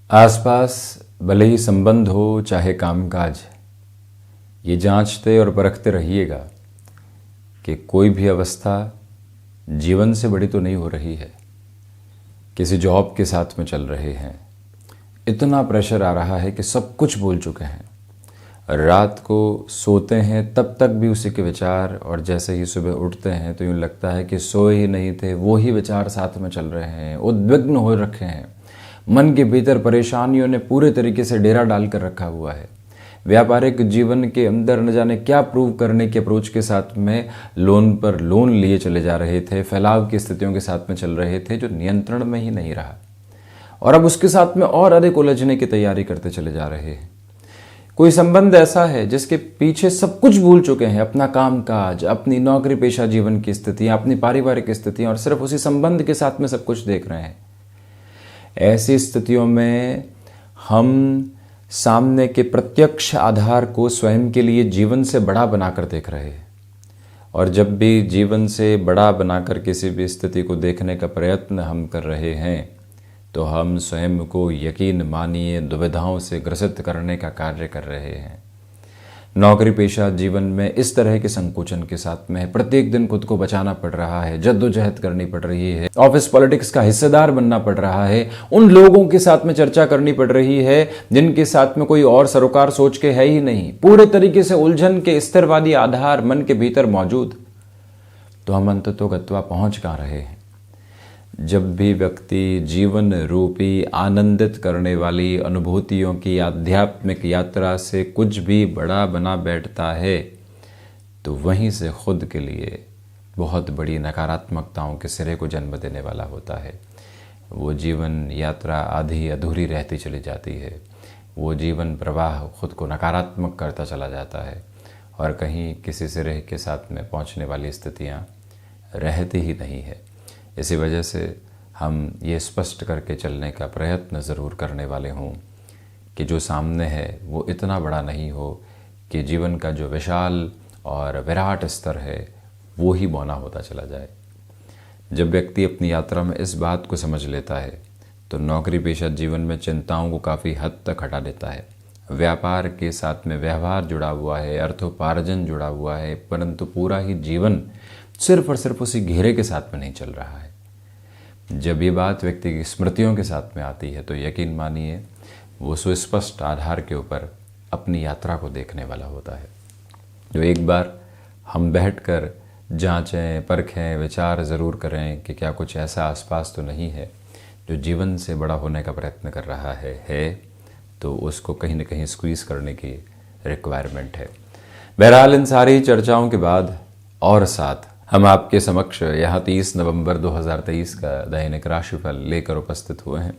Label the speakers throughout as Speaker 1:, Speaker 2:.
Speaker 1: आसपास भले ही संबंध हो चाहे कामकाज, ये जांचते और परखते रहिएगा कि कोई भी अवस्था जीवन से बड़ी तो नहीं हो रही है। किसी जॉब के साथ में चल रहे हैं, इतना प्रेशर आ रहा है कि सब कुछ भूल चुके हैं। रात को सोते हैं तब तक भी उसी के विचार, और जैसे ही सुबह उठते हैं तो यूँ लगता है कि सोए ही नहीं थे, वो ही विचार साथ में चल रहे हैं। उद्विग्न हो रखे हैं, मन के भीतर परेशानियों ने पूरे तरीके से डेरा डाल कर रखा हुआ है। व्यापारिक जीवन के अंदर न जाने क्या प्रूव करने के अप्रोच के साथ में लोन पर लोन लिए चले जा रहे थे, फैलाव की स्थितियों के साथ में चल रहे थे जो नियंत्रण में ही नहीं रहा, और अब उसके साथ में और अधिक उलझने की तैयारी करते चले जा रहे हैं। कोई संबंध ऐसा है जिसके पीछे सब कुछ भूल चुके हैं, अपना कामकाज, अपनी नौकरी पेशा जीवन की स्थितियां, अपनी पारिवारिक स्थितियां, और सिर्फ उसी संबंध के साथ में सब कुछ देख रहे हैं। ऐसी स्थितियों में हम सामने के प्रत्यक्ष आधार को स्वयं के लिए जीवन से बड़ा बनाकर देख रहे हैं, और जब भी जीवन से बड़ा बनाकर किसी भी स्थिति को देखने का प्रयत्न हम कर रहे हैं तो हम स्वयं को यकीन मानिए दुविधाओं से ग्रसित करने का कार्य कर रहे हैं। नौकरी पेशा जीवन में इस तरह के संकोचन के साथ में प्रत्येक दिन खुद को बचाना पड़ रहा है, जद्दोजहद करनी पड़ रही है, ऑफिस पॉलिटिक्स का हिस्सेदार बनना पड़ रहा है, उन लोगों के साथ में चर्चा करनी पड़ रही है जिनके साथ में कोई और सरोकार सोच के है ही नहीं, पूरे तरीके से उलझन के स्थिरवादी आधार मन के भीतर मौजूद। तो हम अंततोगत्वा पहुंच कहां रहे हैं? जब भी व्यक्ति जीवन रूपी आनंदित करने वाली अनुभूतियों की आध्यात्मिक यात्रा से कुछ भी बड़ा बना बैठता है तो वहीं से खुद के लिए बहुत बड़ी नकारात्मकताओं के सिरे को जन्म देने वाला होता है। वो जीवन यात्रा आधी अधूरी रहती चली जाती है, वो जीवन प्रवाह खुद को नकारात्मक करता चला जाता है, और कहीं किसी सिरे के साथ में पहुंचने वाली स्थितियां रहती ही नहीं है। इसी वजह से हम ये स्पष्ट करके चलने का प्रयत्न ज़रूर करने वाले हों कि जो सामने है वो इतना बड़ा नहीं हो कि जीवन का जो विशाल और विराट स्तर है वो ही बौना होता चला जाए। जब व्यक्ति अपनी यात्रा में इस बात को समझ लेता है तो नौकरी पेशा जीवन में चिंताओं को काफ़ी हद तक हटा देता है। व्यापार के साथ में व्यवहार जुड़ा हुआ है, अर्थोपार्जन जुड़ा हुआ है, परंतु पूरा ही जीवन सिर्फ और सिर्फ उसी घेरे के साथ में नहीं चल रहा है। जब ये बात व्यक्ति की स्मृतियों के साथ में आती है तो यकीन मानिए वो सुस्पष्ट आधार के ऊपर अपनी यात्रा को देखने वाला होता है। जो एक बार हम बैठकर जांचें, परखें, विचार ज़रूर करें कि क्या कुछ ऐसा आसपास तो नहीं है जो जीवन से बड़ा होने का प्रयत्न कर रहा है तो उसको कहीं न कहीं स्क्वीज करने की रिक्वायरमेंट है। बहरहाल इन सारी चर्चाओं के बाद और साथ हम आपके समक्ष यहाँ 30 नवंबर 2023 का दैनिक राशिफल लेकर उपस्थित हुए हैं।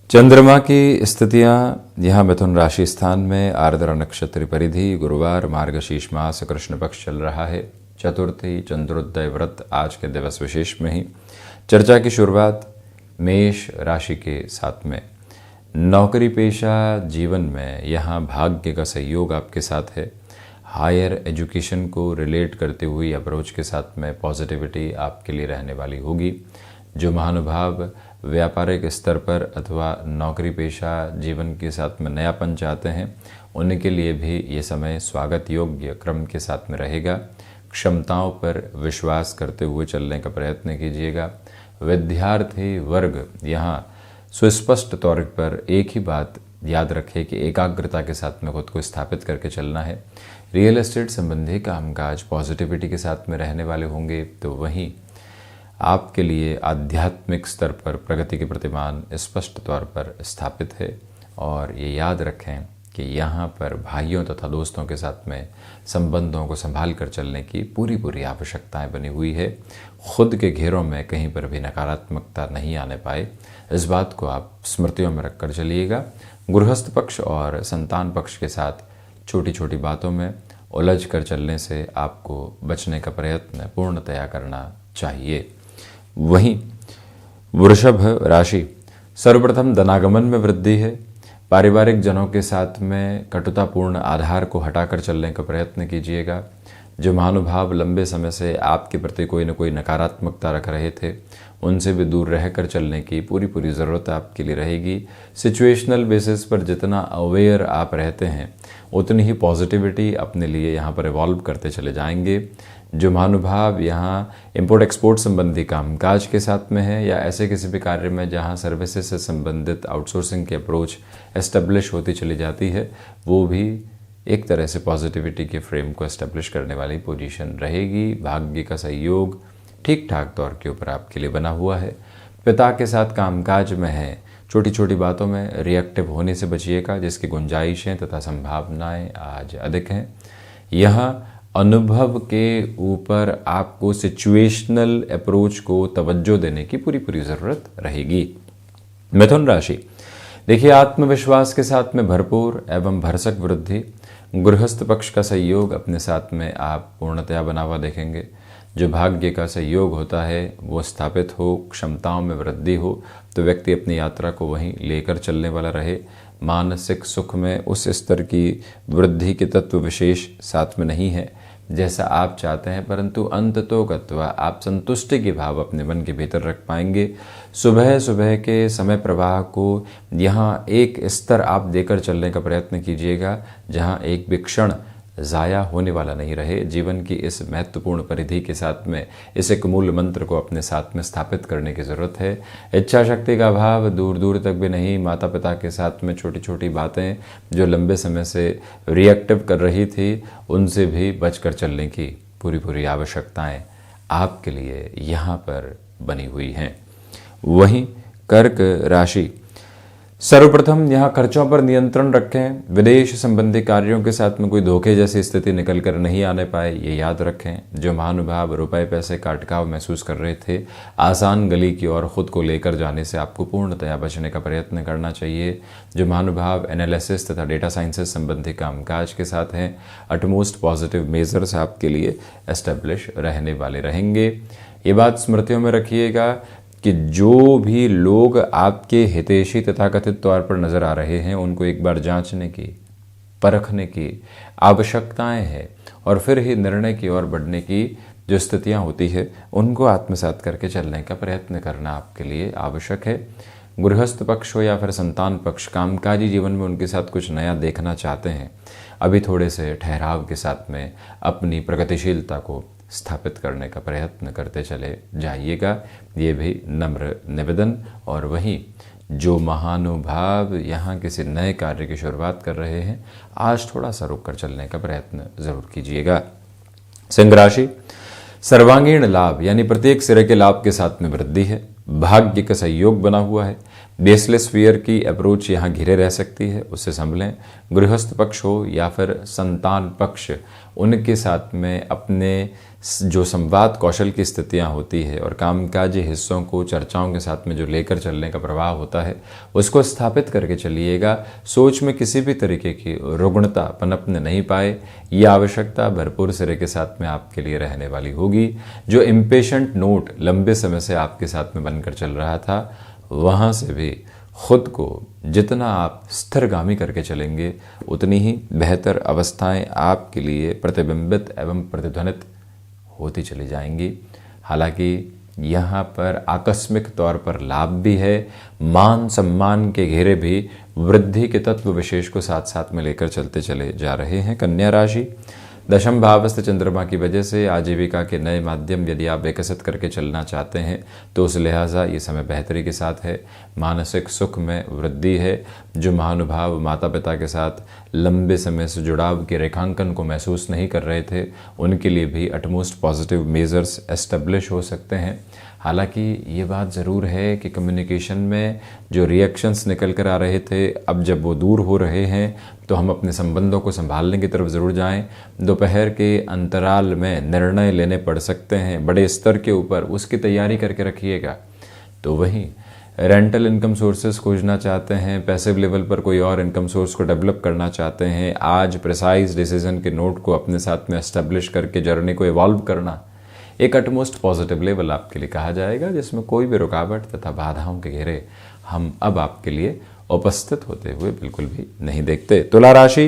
Speaker 1: चंद्रमा की स्थितियाँ यहाँ मिथुन राशि स्थान में, आर्द्रा नक्षत्र परिधि, गुरुवार, मार्गशीर्ष मास, कृष्ण पक्ष चल रहा है, चतुर्थी, चंद्रोदय व्रत आज के दिवस विशेष में ही। चर्चा की शुरुआत मेष राशि के साथ में। नौकरी पेशा जीवन में यहाँ भाग्य का सहयोग आपके साथ है। हायर एजुकेशन को रिलेट करते हुए अप्रोच के साथ में पॉजिटिविटी आपके लिए रहने वाली होगी। जो महानुभाव व्यापारिक स्तर पर अथवा नौकरी पेशा जीवन के साथ में नयापन चाहते हैं उनके लिए भी ये समय स्वागत योग्य क्रम के साथ में रहेगा। क्षमताओं पर विश्वास करते हुए चलने का प्रयत्न कीजिएगा। विद्यार्थी वर्ग यहाँ सुस्पष्ट तौर पर एक ही बात याद रखें कि एकाग्रता के साथ में खुद को स्थापित करके चलना है। रियल एस्टेट संबंधी कामकाज पॉजिटिविटी के साथ में रहने वाले होंगे, तो वहीं आपके लिए आध्यात्मिक स्तर पर प्रगति के प्रतिमान स्पष्ट तौर पर स्थापित है। और ये याद रखें कि यहाँ पर भाइयों तथा दोस्तों के साथ में संबंधों को संभाल कर चलने की पूरी आवश्यकताएं बनी हुई है। खुद के घेरों में कहीं पर भी नकारात्मकता नहीं आने पाए, इस बात को आप स्मृतियों में रखकर चलिएगा। गृहस्थ पक्ष और संतान पक्ष के साथ छोटी छोटी बातों में उलझ कर चलने से आपको बचने का प्रयत्न पूर्णतया करना चाहिए। वहीं वृषभ राशि, सर्वप्रथम धनागमन में वृद्धि है। पारिवारिक जनों के साथ में कटुतापूर्ण आधार को हटाकर चलने का प्रयत्न कीजिएगा। जो महानुभाव लंबे समय से आपके प्रति कोई न कोई नकारात्मकता रख रहे थे उनसे भी दूर रहकर चलने की पूरी पूरी ज़रूरत आपके लिए रहेगी। सिचुएशनल बेसिस पर जितना अवेयर आप रहते हैं उतनी ही पॉजिटिविटी अपने लिए यहाँ पर इवॉल्व करते चले जाएंगे। जो महानुभाव यहाँ इंपोर्ट एक्सपोर्ट संबंधी कामकाज के साथ में है या ऐसे किसी भी कार्य में जहाँ सर्विसेज से संबंधित आउटसोर्सिंग की अप्रोच एस्टेब्लिश होती चली जाती है, वो भी एक तरह से पॉजिटिविटी के फ्रेम को एस्टेब्लिश करने वाली पोजीशन रहेगी। भाग्य का सहयोग ठीक ठाक तौर के ऊपर आपके लिए बना हुआ है। पिता के साथ कामकाज में है, छोटी छोटी बातों में रिएक्टिव होने से बचिएगा, जिसकी गुंजाइशें तथा संभावनाएं आज अधिक हैं। यहाँ अनुभव के ऊपर आपको सिचुएशनल अप्रोच को तवज्जो देने की पूरी पूरी ज़रूरत रहेगी। मिथुन राशि, देखिए आत्मविश्वास के साथ में भरपूर एवं भरसक वृद्धि, गृहस्थ पक्ष का सहयोग अपने साथ में आप पूर्णतया बना हुआ देखेंगे। जो भाग्य का सहयोग होता है वो स्थापित हो, क्षमताओं में वृद्धि हो, तो व्यक्ति अपनी यात्रा को वहीं लेकर चलने वाला रहे। मानसिक सुख में उस स्तर की वृद्धि के तत्व विशेष साथ में नहीं है जैसा आप चाहते हैं, परंतु अंततोगत्वा आप संतुष्टि के भाव अपने मन के भीतर रख पाएंगे। सुबह सुबह के समय प्रवाह को यहाँ एक स्तर आप देकर चलने का प्रयत्न कीजिएगा जहाँ एक भी क्षण ज़ाया होने वाला नहीं रहे। जीवन की इस महत्वपूर्ण परिधि के साथ में इस एक मूल मंत्र को अपने साथ में स्थापित करने की ज़रूरत है। इच्छा शक्ति का अभाव दूर दूर तक भी नहीं। माता पिता के साथ में छोटी छोटी बातें जो लंबे समय से रिएक्टिव कर रही थी उनसे भी बचकर चलने की पूरी पूरी आवश्यकताएं आपके लिए यहाँ पर बनी हुई हैं। वहीं कर्क राशि, सर्वप्रथम यहाँ खर्चों पर नियंत्रण रखें। विदेश संबंधी कार्यों के साथ में कोई धोखे जैसी स्थिति निकल कर नहीं आने पाए, ये याद रखें। जो महानुभाव रुपए पैसे का अटकाव महसूस कर रहे थे, आसान गली की ओर खुद को लेकर जाने से आपको पूर्णतया बचने का प्रयत्न करना चाहिए। जो महानुभाव एनालिसिस तथा डेटा साइंसेस संबंधी कामकाज के साथ हैं, अटमोस्ट पॉजिटिव मेजर्स आपके लिए एस्टेब्लिश रहने वाले रहेंगे। ये बात स्मृतियों में रखिएगा कि जो भी लोग आपके हितैषी तथा कथित तौर पर नज़र आ रहे हैं उनको एक बार जांचने की, परखने की आवश्यकताएं हैं और फिर ही निर्णय की ओर बढ़ने की जो स्थितियां होती है उनको आत्मसात करके चलने का प्रयत्न करना आपके लिए आवश्यक है। गृहस्थ पक्ष हो या फिर संतान पक्ष, कामकाजी जीवन में उनके साथ कुछ नया देखना चाहते हैं, अभी थोड़े से ठहराव के साथ में अपनी प्रगतिशीलता को स्थापित करने का प्रयत्न करते चले जाइएगा, ये भी नम्र निवेदन। और वहीं जो महानुभाव यहाँ किसी नए कार्य की शुरुआत कर रहे हैं, आज थोड़ा सा रुक कर चलने का प्रयत्न जरूर कीजिएगा। सिंह राशि, सर्वांगीण लाभ यानी प्रत्येक सिरे के लाभ के साथ में वृद्धि है। भाग्य का सहयोग बना हुआ है। बेसलेस फियर की अप्रोच यहाँ घिरे रह सकती है, उससे संभलें। गृहस्थ पक्ष हो या फिर संतान पक्ष, उनके साथ में अपने जो संवाद कौशल की स्थितियाँ होती है और कामकाजी हिस्सों को चर्चाओं के साथ में जो लेकर चलने का प्रभाव होता है उसको स्थापित करके चलिएगा। सोच में किसी भी तरीके की रुग्णता पनपने नहीं पाए, ये आवश्यकता भरपूर सिरे के साथ में आपके लिए रहने वाली होगी। जो इम्पेशेंट नोट लंबे समय से आपके साथ में बनकर चल रहा था, वहाँ से भी खुद को जितना आप स्थिरगामी करके चलेंगे उतनी ही बेहतर अवस्थाएं आपके लिए प्रतिबिंबित एवं प्रतिध्वनित होती चली जाएंगी। हालांकि यहाँ पर आकस्मिक तौर पर लाभ भी है, मान सम्मान के घेरे भी वृद्धि के तत्व विशेष को साथ साथ में लेकर चलते चले जा रहे हैं। कन्या राशि, दशम भावस्थ चंद्रमा की वजह से आजीविका के नए माध्यम यदि आप विकसित करके चलना चाहते हैं तो उस लिहाजा ये समय बेहतरी के साथ है। मानसिक सुख में वृद्धि है। जो महानुभाव माता पिता के साथ लंबे समय से जुड़ाव के रेखांकन को महसूस नहीं कर रहे थे, उनके लिए भी अटमोस्ट पॉजिटिव मेजर्स एस्टेब्लिश हो सकते हैं। हालांकि ये बात ज़रूर है कि कम्युनिकेशन में जो रिएक्शंस निकल कर आ रहे थे, अब जब वो दूर हो रहे हैं तो हम अपने संबंधों को संभालने की तरफ ज़रूर जाएं। दोपहर के अंतराल में निर्णय लेने पड़ सकते हैं बड़े स्तर के ऊपर, उसकी तैयारी करके रखिएगा। तो वहीं रेंटल इनकम सोर्सेज खोजना चाहते हैं, पैसिव लेवल पर कोई और इनकम सोर्स को डेवलप करना चाहते हैं, आज प्रिसाइज डिसीजन के नोट को अपने साथ में एस्टेब्लिश करके जर्नी को इवॉल्व करना एक अटमोस्ट पॉजिटिव लेवल आपके लिए कहा जाएगा, जिसमें कोई भी रुकावट तथा बाधाओं के घेरे हम अब आपके लिए उपस्थित होते हुए बिल्कुल भी नहीं देखते। तुला राशि,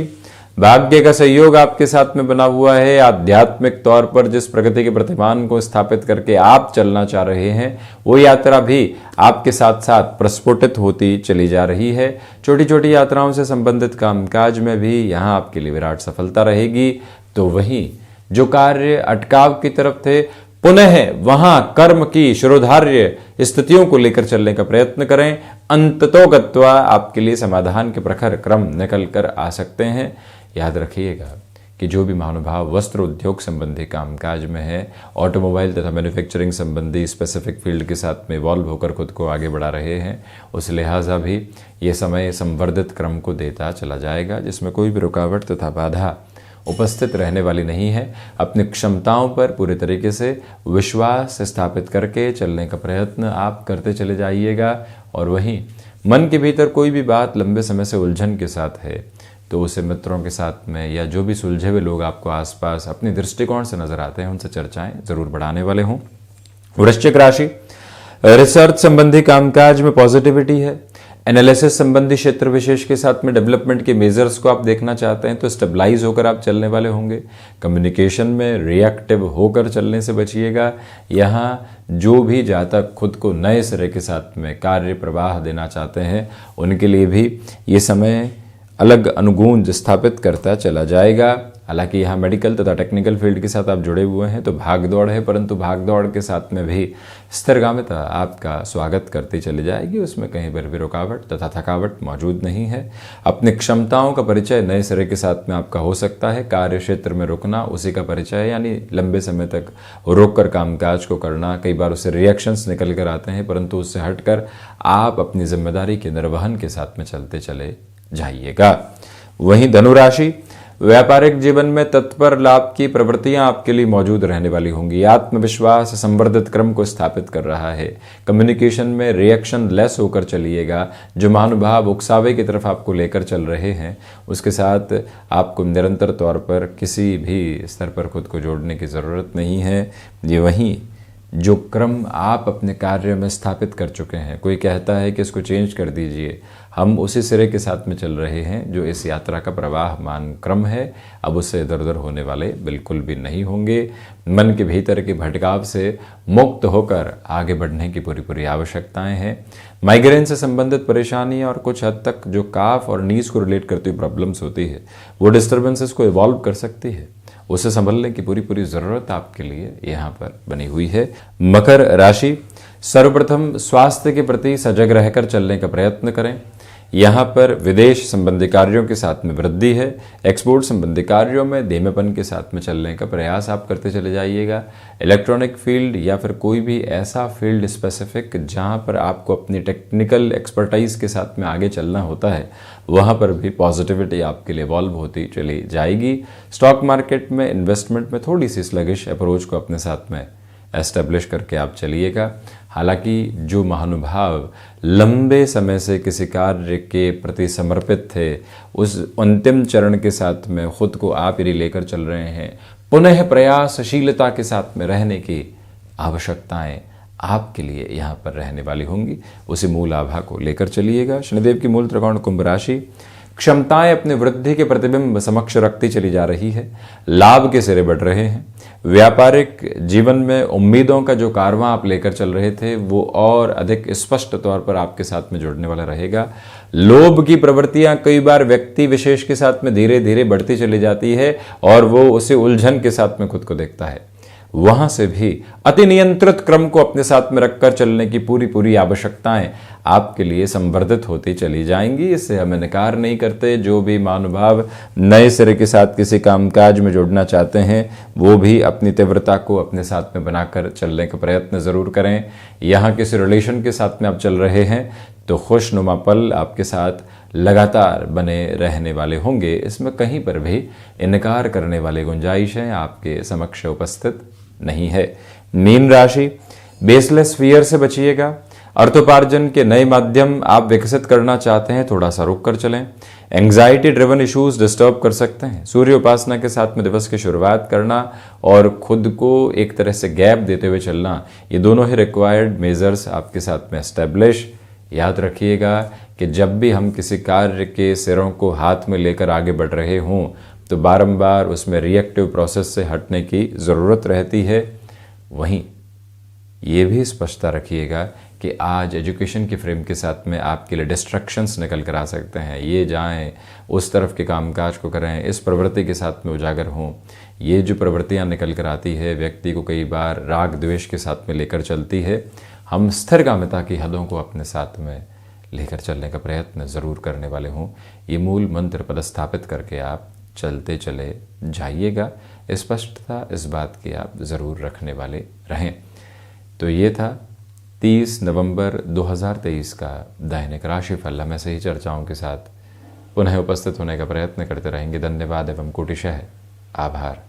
Speaker 1: भाग्य का सहयोग आपके साथ में बना हुआ है। आध्यात्मिक तौर पर जिस प्रगति के प्रतिमान को स्थापित करके आप चलना चाह रहे हैं, वो यात्रा भी आपके साथ साथ प्रस्फुटित होती चली जा रही है। छोटी छोटी यात्राओं से संबंधित कामकाज में भी यहाँ आपके लिए विराट सफलता रहेगी। तो वहीं जो कार्य अटकाव की तरफ थे, पुनः वहां कर्म की शिरोधार्य स्थितियों को लेकर चलने का प्रयत्न करें। अंततोगत्वा आपके लिए समाधान के प्रखर क्रम निकल कर आ सकते हैं। याद रखिएगा कि जो भी महानुभाव वस्त्र उद्योग संबंधी कामकाज में है, ऑटोमोबाइल तथा मैन्युफैक्चरिंग संबंधी स्पेसिफिक फील्ड के साथ में इवॉल्व होकर खुद को आगे बढ़ा रहे हैं, उस लिहाजा भी ये समय संवर्धित क्रम को देता चला जाएगा, जिसमें कोई भी रुकावट तथा बाधा उपस्थित रहने वाली नहीं है। अपनी क्षमताओं पर पूरे तरीके से विश्वास स्थापित करके चलने का प्रयत्न आप करते चले जाइएगा। और वहीं मन के भीतर कोई भी बात लंबे समय से उलझन के साथ है, तो उसे मित्रों के साथ में या जो भी सुलझे हुए लोग आपको आसपास अपने दृष्टिकोण से नजर आते हैं, उनसे चर्चाएं जरूर बढ़ाने वाले हों। वृश्चिक राशि, रिसर्च संबंधी कामकाज में पॉजिटिविटी है। एनालिसिस संबंधी क्षेत्र विशेष के साथ में डेवलपमेंट के मेजर्स को आप देखना चाहते हैं तो स्टेबलाइज होकर आप चलने वाले होंगे। कम्युनिकेशन में रिएक्टिव होकर चलने से बचिएगा। यहाँ जो भी जातक खुद को नए सिरे के साथ में कार्य प्रवाह देना चाहते हैं, उनके लिए भी ये समय अलग अनुगूंज स्थापित करता चला जाएगा। हालांकि यहाँ मेडिकल तथा टेक्निकल फील्ड के साथ आप जुड़े हुए हैं तो भाग दौड़ है, परंतु भाग दौड़ के साथ में भी स्थिरगामिता आपका स्वागत करती चली जाएगी। उसमें कहीं पर भी रुकावट तथा थकावट मौजूद नहीं है। अपनी क्षमताओं का परिचय नए सिरे के साथ में आपका हो सकता है। कार्य क्षेत्र में रुकना, उसी का परिचय, यानी लंबे समय तक रोक कर कामकाज को करना। कई बार उससे रिएक्शंस निकल कर आते हैं, परंतु उससे हटकर आप अपनी जिम्मेदारी के निर्वहन के साथ में चलते चले जाइएगा। वहीं धनुराशि, व्यापारिक जीवन में तत्पर लाभ की प्रवृत्तियां आपके लिए मौजूद रहने वाली होंगी। आत्मविश्वास संवर्धित क्रम को स्थापित कर रहा है। कम्युनिकेशन में रिएक्शन लेस होकर चलिएगा। जो महानुभाव उकसावे की तरफ आपको लेकर चल रहे हैं, उसके साथ आपको निरंतर तौर पर किसी भी स्तर पर खुद को जोड़ने की ज़रूरत नहीं है। ये वहीं जो क्रम आप अपने कार्य में स्थापित कर चुके हैं, कोई कहता है कि इसको चेंज कर दीजिए, हम उसी सिरे के साथ में चल रहे हैं जो इस यात्रा का प्रवाहमान क्रम है। अब उससे इधर उधर होने वाले बिल्कुल भी नहीं होंगे। मन के भीतर के भटकाव से मुक्त होकर आगे बढ़ने की पूरी पूरी आवश्यकताएं हैं। माइग्रेन से संबंधित परेशानी और कुछ हद तक जो काफ और नीज को रिलेट करती हुई प्रॉब्लम्स होती है, वो डिस्टर्बेंसेस को इवॉल्व कर सकती है। उसे संभलने की पूरी पूरी जरूरत आपके लिए यहाँ पर बनी हुई है। मकर राशि, सर्वप्रथम स्वास्थ्य के प्रति सजग रहकर चलने का प्रयत्न करें। यहाँ पर विदेश संबंधी कार्यों के साथ में वृद्धि है। एक्सपोर्ट संबंधी कार्यों में धीमेपन के साथ में चलने का प्रयास आप करते चले जाइएगा। इलेक्ट्रॉनिक फील्ड या फिर कोई भी ऐसा फील्ड स्पेसिफिक जहाँ पर आपको अपनी टेक्निकल एक्सपर्टाइज के साथ में आगे चलना होता है, वहाँ पर भी पॉजिटिविटी आपके लिए इवॉल्व होती चली जाएगी। स्टॉक मार्केट में इन्वेस्टमेंट में थोड़ी सी स्लगिश अप्रोच को अपने साथ में एस्टेब्लिश करके आप चलिएगा। हालांकि जो महानुभाव लंबे समय से किसी कार्य के प्रति समर्पित थे, उस अंतिम चरण के साथ में खुद को आप ही लेकर चल रहे हैं। पुनः प्रयासशीलता के साथ में रहने की आवश्यकताएं आपके लिए यहाँ पर रहने वाली होंगी। उसी मूल आभा को लेकर चलिएगा। शनिदेव की मूल त्रिकोण कुंभ राशि, क्षमताएं अपनी वृद्धि के प्रतिबिंब समक्ष रखती चली जा रही है। लाभ के सिरे बढ़ रहे हैं। व्यापारिक जीवन में उम्मीदों का जो कारवां आप लेकर चल रहे थे, वो और अधिक स्पष्ट तौर पर आपके साथ में जुड़ने वाला रहेगा। लोभ की प्रवृत्तियां कई बार व्यक्ति विशेष के साथ में धीरे धीरे बढ़ती चली जाती है और वो उसे उलझन के साथ में खुद को देखता है। वहां से भी अति नियंत्रित क्रम को अपने साथ में रखकर चलने की पूरी पूरी आवश्यकताएं आपके लिए संवर्धित होती चली जाएंगी। इससे हम इनकार नहीं करते। जो भी महानुभाव नए सिरे के साथ किसी कामकाज में जुड़ना चाहते हैं, वो भी अपनी तीव्रता को अपने साथ में बनाकर चलने का प्रयत्न जरूर करें। यहाँ किसी रिलेशन के साथ में आप चल रहे हैं तो खुशनुमा पल आपके साथ लगातार बने रहने वाले होंगे। इसमें कहीं पर भी इनकार करने वाली गुंजाइशें आपके समक्ष उपस्थित नहीं है। मीन राशि, बेसलेस फियर से बचिएगा। अर्थोपार्जन के नए माध्यम आप विकसित करना चाहते हैं, थोड़ा सा रुक कर चलें। एंग्जाइटी ड्रिवन इश्यूज डिस्टर्ब कर सकते हैं। सूर्य उपासना के साथ में दिवस की शुरुआत करना और खुद को एक तरह से गैप देते हुए चलना, ये दोनों ही रिक्वायर्ड मेजर्स आपके साथ में एस्टेब्लिश याद रखिएगा कि जब भी हम किसी कार्य के सिरों को हाथ में लेकर आगे बढ़ रहे हों तो बारंबार उसमें रिएक्टिव प्रोसेस से हटने की ज़रूरत रहती है। वहीं ये भी स्पष्टता रखिएगा कि आज एजुकेशन के फ्रेम के साथ में आपके लिए डिस्ट्रैक्शंस निकल कर आ सकते हैं। ये जाएं, उस तरफ के कामकाज को करें, इस प्रवृत्ति के साथ में उजागर हों। ये जो प्रवृत्तियां निकल कर आती है व्यक्ति को कई बार राग द्वेष के साथ में लेकर चलती है। हम स्थिरगामिता की हदों को अपने साथ में लेकर चलने का प्रयत्न ज़रूर करने वाले हों। ये मूल मंत्र पदस्थापित करके आप चलते चले जाइएगा। स्पष्टता इस बात की आप ज़रूर रखने वाले रहें। तो ये था 30 नवंबर 2023 का दैनिक राशिफल। हम ऐसे ही चर्चाओं के साथ पुनः उपस्थित होने का प्रयत्न करते रहेंगे। धन्यवाद एवं कोटिशः आभार।